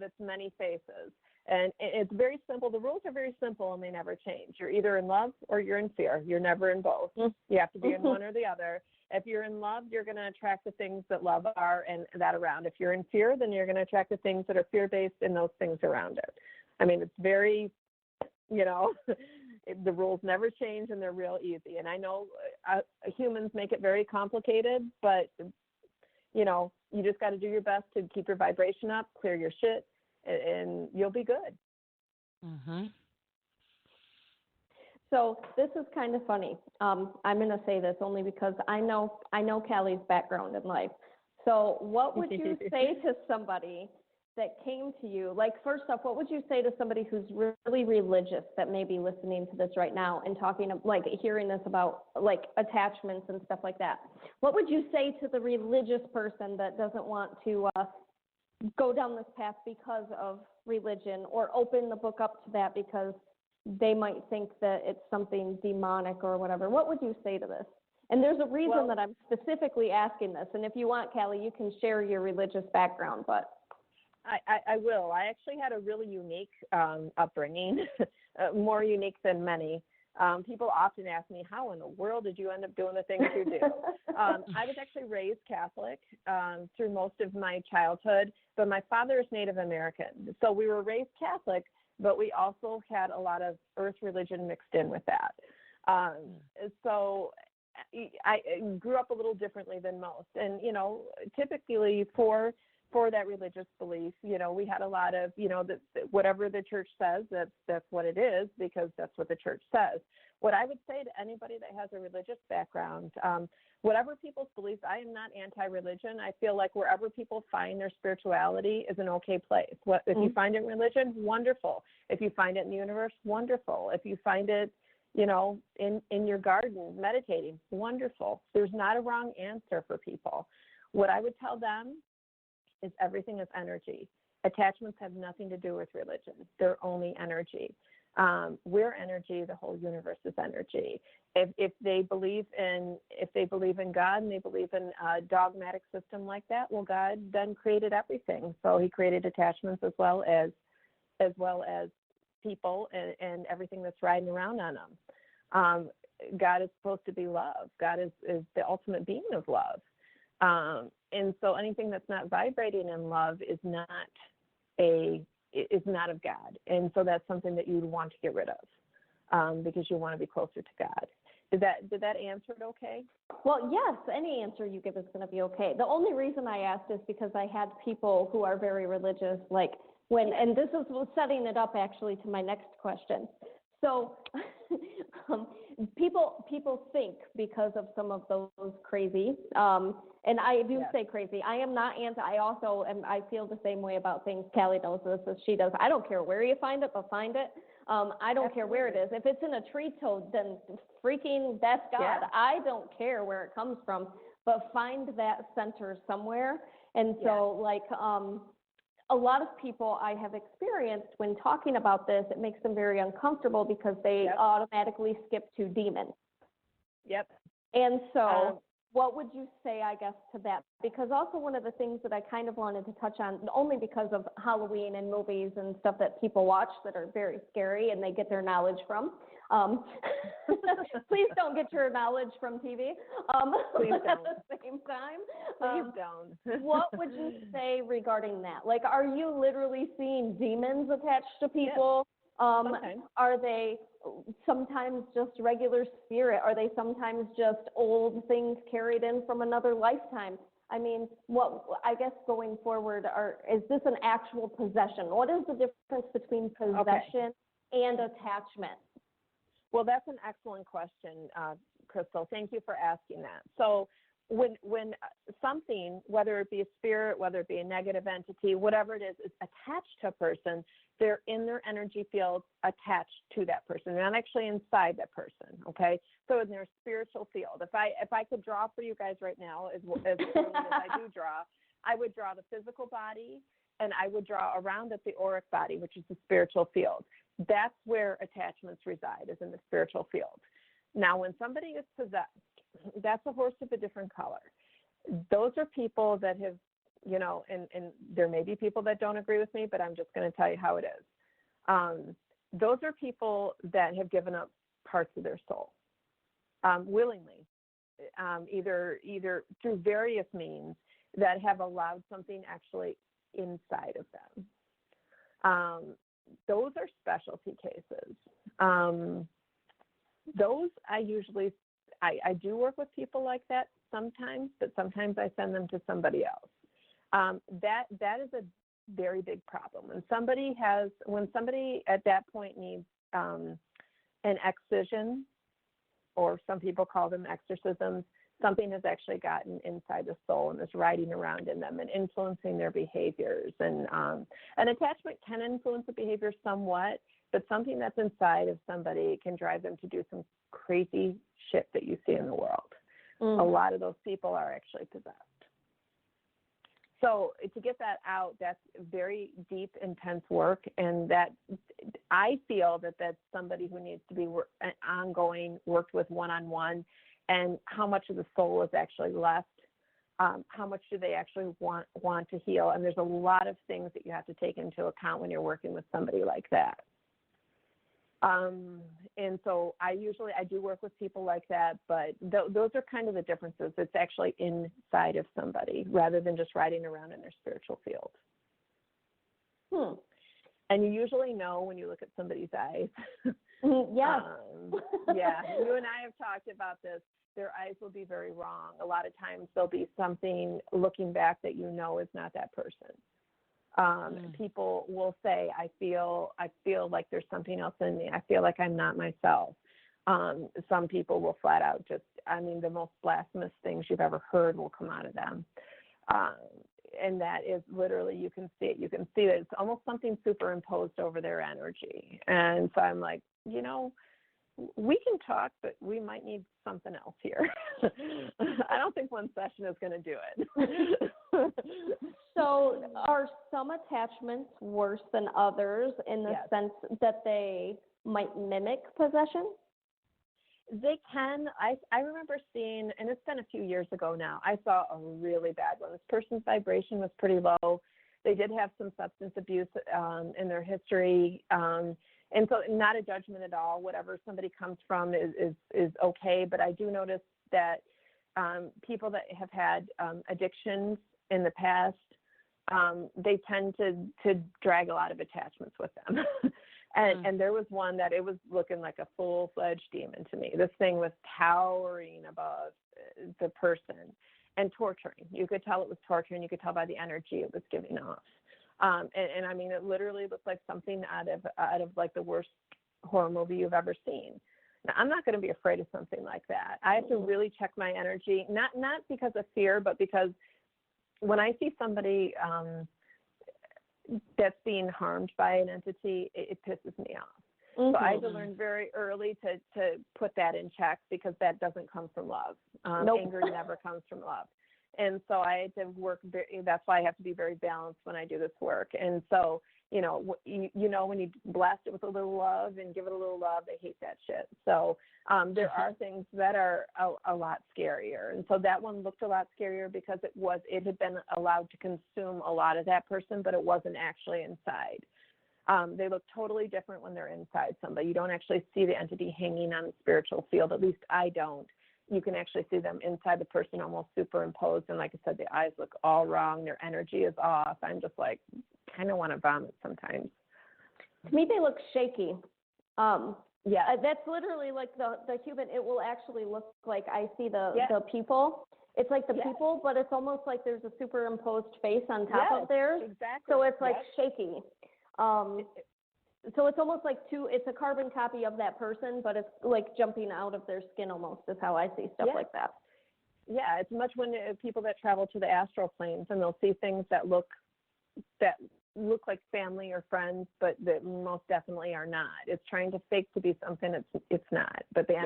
its many faces. And it's very simple. The rules are very simple, and they never change. You're either in love or you're in fear. You're never in both. You have to be in one or the other. If you're in love, you're going to attract the things that love are and that around. If you're in fear, then you're going to attract the things that are fear-based and those things around it. I mean, it's very, you know, the rules never change, and they're real easy. And I know humans make it very complicated, but, you know, you just got to do your best to keep your vibration up, clear your shit, and you'll be good. Mm-hmm. So this is kind of funny. I'm going to say this only because I know Callie's background in life. So what would you say to somebody that came to you? Like, first off, what would you say to somebody who's really religious that may be listening to this right now and talking, like, hearing this about, like, attachments and stuff like that? What would you say to the religious person that doesn't want to go down this path because of religion, or open the book up to that because they might think that it's something demonic or whatever? What would you say to this? And there's a reason that I'm specifically asking this. And if you want, Callie, you can share your religious background, but I will. I actually had a really unique upbringing, more unique than many. People often ask me, how in the world did you end up doing the things you do? I was actually raised Catholic through most of my childhood, but my father is Native American. So we were raised Catholic, but we also had a lot of earth religion mixed in with that. So I grew up a little differently than most. And, you know, typically for that religious belief, you know, we had a lot of, you know, whatever the church says, that's what it is, because that's what the church says. What I would say to anybody that has a religious background, whatever people's beliefs, I am not anti-religion. I feel like wherever people find their spirituality is an okay place. If you find it in religion, wonderful. If you find it in the universe, wonderful. If you find it, you know, in your garden, meditating, wonderful. There's not a wrong answer for people. What I would tell them is everything is energy. Attachments have nothing to do with religion. They're only energy. We're energy. The whole universe is energy. If they believe in God and they believe in a dogmatic system like that, well, God then created everything. So He created attachments as well as people and everything that's riding around on them. God is supposed to be love. God is the ultimate being of love. And so anything that's not vibrating in love is not of God. And so that's something that you'd want to get rid of, because you want to be closer to God. Did that answer it okay? Well, yes, any answer you give is going to be okay. The only reason I asked is because I had people who are very religious, like and this is setting it up actually to my next question. So people think because of some of those crazy, and I do say crazy. I am not anti. I feel the same way about things. Callie knows this as she does. I don't care where you find it, but find it. I don't care where it is. If it's in a tree toad, then freaking that's God. Yeah. I don't care where it comes from, but find that center somewhere. And so a lot of people I have experienced when talking about this, it makes them very uncomfortable because they automatically skip to demon. Yep. And so what would you say, I guess, to that? Because also one of the things that I kind of wanted to touch on, only because of Halloween and movies and stuff that people watch that are very scary and they get their knowledge from. Please don't get your knowledge from TV. Please don't. At the same time. Please don't. What would you say regarding that? Like, are you literally seeing demons attached to people? Sometimes. Are they sometimes just regular spirit? Are they sometimes just old things carried in from another lifetime? I mean, I guess going forward, is this an actual possession? What is the difference between possession and attachment? Well, that's an excellent question, Crystal. Thank you for asking that. So when something, whether it be a spirit, whether it be a negative entity, whatever it is attached to a person, they're in their energy field attached to that person. They're not actually inside that person, okay? So in their spiritual field. If I could draw for you guys right now, as I do draw, I would draw the physical body, and I would draw around it the auric body, which is the spiritual field. That's where attachments reside, is in the spiritual field. Now, when somebody is possessed, that's a horse of a different color. Those are people that have, and there may be people that don't agree with me, but I'm just going to tell you how it is. Those are people that have given up parts of their soul willingly, either through various means that have allowed something actually inside of them. Those are specialty cases. Those I do work with people like that sometimes, but sometimes I send them to somebody else. That is a very big problem. When somebody at that point needs an excision, or some people call them exorcisms, something has actually gotten inside the soul and is riding around in them and influencing their behaviors. And an attachment can influence the behavior somewhat, but something that's inside of somebody can drive them to do some crazy shit that you see in the world. A lot of those people are actually possessed. So to get that out, that's very deep, intense work, and that I feel that that's somebody who needs to be ongoing, worked with one-on-one, and how much of the soul is actually left, how much do they actually want to heal, and there's a lot of things that you have to take into account when you're working with somebody like that. And so I do work with people like that, but those are kind of the differences. It's actually inside of somebody rather than just riding around in their spiritual field. And you usually know when you look at somebody's eyes. Yeah. Yeah, you and I have talked about this. Their eyes will be very wrong. A lot of times there'll be something looking back that you know is not that person. People will say, I feel like there's something else in me. I feel like I'm not myself. Some people will flat out the most blasphemous things you've ever heard will come out of them. And that is literally, you can see it. You can see that it's almost something superimposed over their energy. And so I'm like, we can talk, but we might need something else here. I don't think one session is going to do it. So are some attachments worse than others in the sense that they might mimic possession? They can. I remember seeing, and it's been a few years ago now, I saw a really bad one. This person's vibration was pretty low. They did have some substance abuse in their history. And so not a judgment at all. Whatever somebody comes from is okay. But I do notice that people that have had addictions in the past, they tend to drag a lot of attachments with them. And there was one that it was looking like a full-fledged demon to me. This thing was towering above the person and torturing. You could tell it was torturing. You could tell by the energy it was giving off. And I mean, it literally looked like something out of like the worst horror movie you've ever seen. Now, I'm not going to be afraid of something like that. I have to really check my energy, not because of fear, but because when I see somebody that's being harmed by an entity, it pisses me off. So I had to learn very early to put that in check, because that doesn't come from love. Anger never comes from love. And so I had to work, that's why I have to be very balanced when I do this work. And so, when you blast it with a little love and give it a little love, they hate that shit. So there are things that are a lot scarier. And so that one looked a lot scarier because it had been allowed to consume a lot of that person, but it wasn't actually inside. They look totally different when they're inside somebody. You don't actually see the entity hanging on the spiritual field. At least I don't. You can actually see them inside the person, almost superimposed. And like I said, the eyes look all wrong. Their energy is off. I'm just like, kind of want to vomit sometimes. To me, they look shaky. That's literally like the human. It will actually look like I see the people. It's like the people, but it's almost like there's a superimposed face on top of theirs. Exactly. So it's like shaky. So it's almost like it's a carbon copy of that person, but it's like jumping out of their skin almost, is how I see stuff like that. Yeah, it's much when people that travel to the astral planes, and they'll see things that look like family or friends, but that most definitely are not. It's trying to fake to be something it's not. But the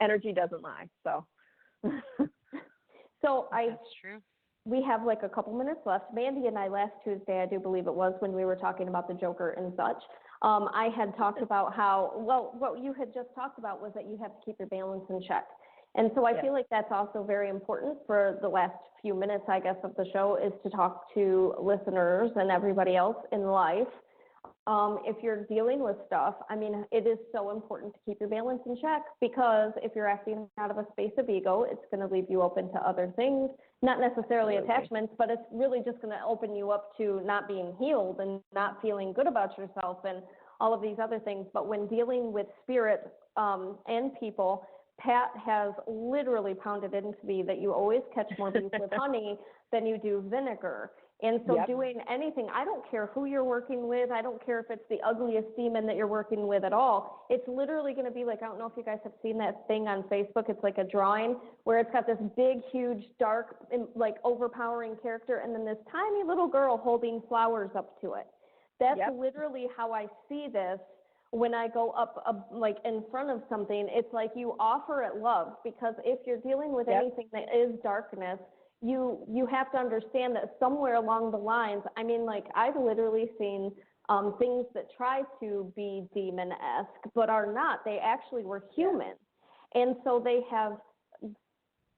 energy doesn't lie. So that's true. We have like a couple minutes left. Mandee and I last Tuesday, I do believe it was, when we were talking about the Joker and such, I had talked about how, what you had just talked about was that you have to keep your balance in check. And so I feel like that's also very important for the last few minutes, I guess, of the show, is to talk to listeners and everybody else in life. If you're dealing with stuff, I mean, it is so important to keep your balance in check, because if you're acting out of a space of ego, it's going to leave you open to other things, not necessarily attachments, but it's really just going to open you up to not being healed and not feeling good about yourself and all of these other things. But when dealing with spirit and people, Pat has literally pounded into me that you always catch more bees with honey than you do vinegar. And so doing anything, I don't care who you're working with. I don't care if it's the ugliest demon that you're working with at all. It's literally going to be like, I don't know if you guys have seen that thing on Facebook. It's like a drawing where it's got this big, huge, dark, like overpowering character, and then this tiny little girl holding flowers up to it. That's literally how I see this. When I go up like in front of something, it's like you offer it love, because if you're dealing with anything that is darkness, you have to understand that somewhere along the lines, I mean, like I've literally seen things that try to be demon-esque but are not. They actually were human. And so they have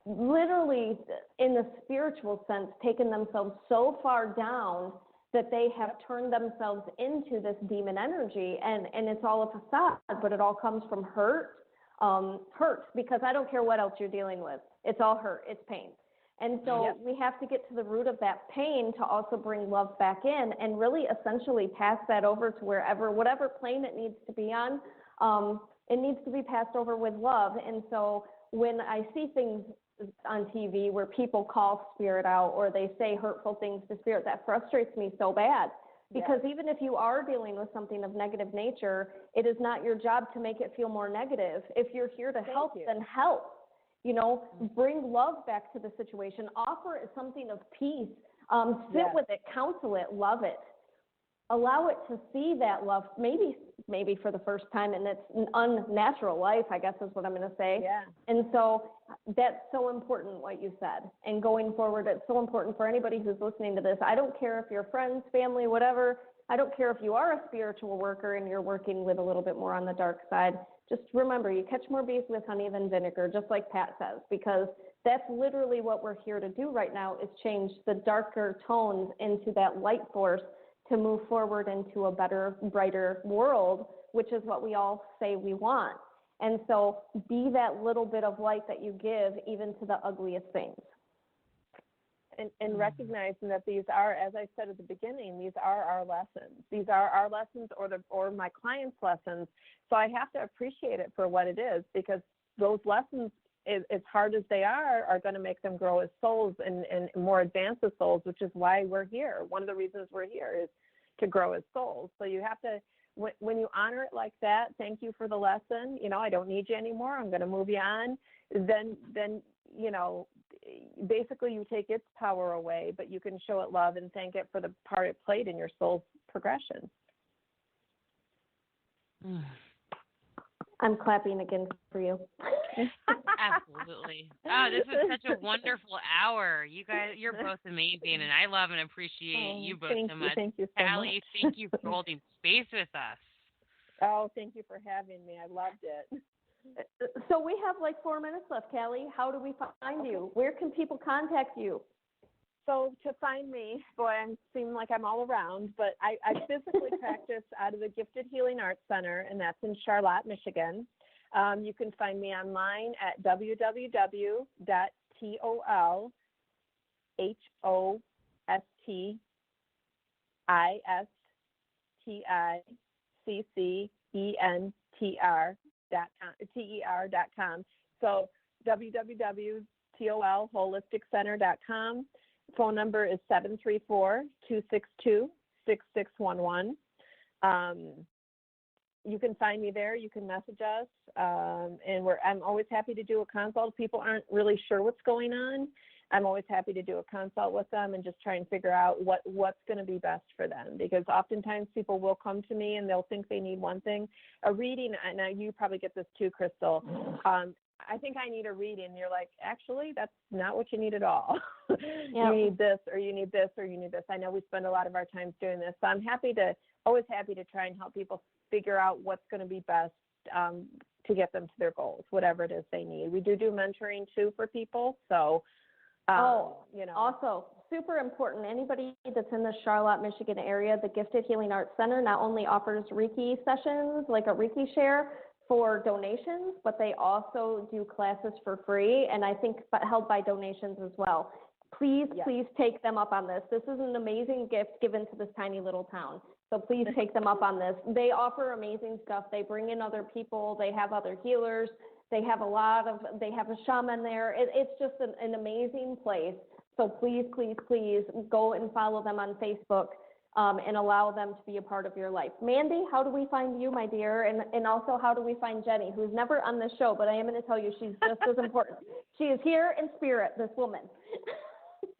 literally, in the spiritual sense, taken themselves so far down that they have turned themselves into this demon energy, and it's all a facade, but it all comes from hurt, because I don't care what else you're dealing with. It's all hurt. It's pain. And so we have to get to the root of that pain to also bring love back in and really essentially pass that over to whatever plane it needs to be on. It needs to be passed over with love. And so when I see things on TV where people call spirit out or they say hurtful things to spirit, that frustrates me so bad. Because even if you are dealing with something of negative nature, it is not your job to make it feel more negative. If you're here to help, then help. Bring love back to the situation. Offer it something of peace. Sit with it, counsel it, love it. allow it to see that love, maybe for the first time in its unnatural life, I guess is what I'm going to say. Yeah. And so that's so important what you said. And going forward, it's so important for anybody who's listening to this. I don't care if you're friends, family, whatever. I don't care if you are a spiritual worker and you're working with a little bit more on the dark side. Just remember, you catch more bees with honey than vinegar, just like Pat says, because that's literally what we're here to do right now, is change the darker tones into that light force to move forward into a better, brighter world, which is what we all say we want. And so be that little bit of light that you give even to the ugliest things. And recognizing that these are, as I said at the beginning, these are our lessons. These are our lessons or my clients' lessons. So I have to appreciate it for what it is, because those lessons, as hard as they are going to make them grow as souls and more advanced as souls, which is why we're here. One of the reasons we're here is to grow as souls. So you have to, when you honor it like that, thank you for the lesson. I don't need you anymore. I'm going to move you on. Then basically you take its power away, but you can show it love and thank it for the part it played in your soul's progression. I'm clapping again for you. Absolutely. Oh, this was such a wonderful hour. You guys, you're both amazing, and I love and appreciate you both so much. Thank you so Callie, much. thank you for holding space with us. Oh, thank you for having me. I loved it. So we have like 4 minutes left, Callie. How do we find you? Where can people contact you? So to find me, boy, I seem like I'm all around, but I physically practice out of the Gifted Healing Arts Center, and that's in Charlotte, Michigan. You can find me online at www.tolholisticenter.com. So www.tolholisticcenter.com. Phone number is 734-262-6611. You can find me there. You can message us, and I'm always happy to do a consult. If people aren't really sure what's going on, I'm always happy to do a consult with them and just try and figure out what's going to be best for them. Because oftentimes people will come to me and they'll think they need one thing. A reading, and you probably get this too, Crystal. I think I need a reading. You're like, actually, that's not what you need at all. Yep. You need this, or you need this, or you need this. I know we spend a lot of our time doing this. So I'm always happy to try and help people figure out what's going to be best to get them to their goals, whatever it is they need. We do mentoring too for people. So, also super important. Anybody that's in the Charlotte, Michigan area, the Gifted Healing Arts Center not only offers Reiki sessions, like a Reiki share, for donations, but they also do classes for free, and I think held by donations as well. Please take them up on this. This is an amazing gift given to this tiny little town. So please take them up on this. They offer amazing stuff. They bring in other people. They have other healers. They have a shaman there. It's just an amazing place. So please, please, please go and follow them on Facebook. And allow them to be a part of your life. Mandee, how do we find you, my dear? And also, how do we find Jenny, who's never on this show, but I am going to tell you she's just as important. She is here in spirit, this woman.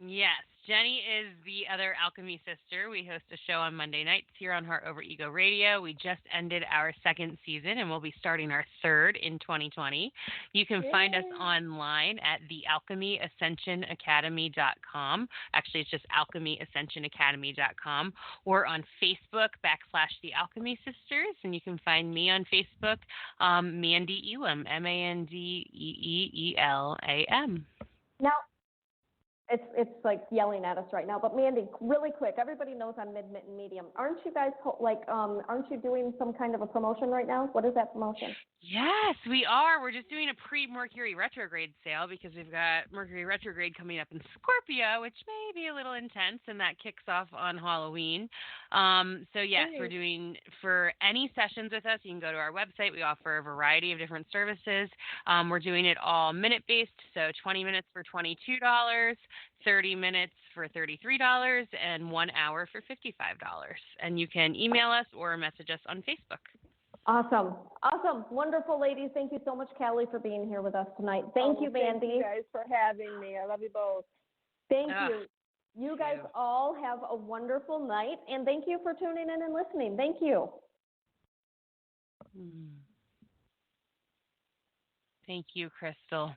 Yes, Jenny is the other alchemy sister. We host a show on Monday nights here on Heart Over Ego Radio. We just ended our 2nd season, and we'll be starting our 3rd in 2020. You can find us online at thealchemyascensionacademy.com. Actually, it's just alchemyascensionacademy.com, or on Facebook /The Alchemy Sisters, and you can find me on Facebook, Mandee ELam, MandeeELam. Now, it's like yelling at us right now, but Mandee, really quick, everybody knows I'm Mid Mitten Medium. Aren't you guys aren't you doing some kind of a promotion right now? What is that promotion? Yes, we are. We're just doing a pre-Mercury retrograde sale because we've got Mercury retrograde coming up in Scorpio, which may be a little intense, and that kicks off on Halloween. So yes, we're doing, for any sessions with us, you can go to our website. We offer a variety of different services. We're doing it all minute-based, so 20 minutes for $22, 30 minutes for $33, and 1 hour for $55. And you can email us or message us on Facebook. Awesome. Wonderful, ladies. Thank you so much, Callie, for being here with us tonight. Thank you, Mandee. Thank you guys for having me. I love you both. Thank you. You guys all have a wonderful night, and thank you for tuning in and listening. Thank you. Thank you, Crystal.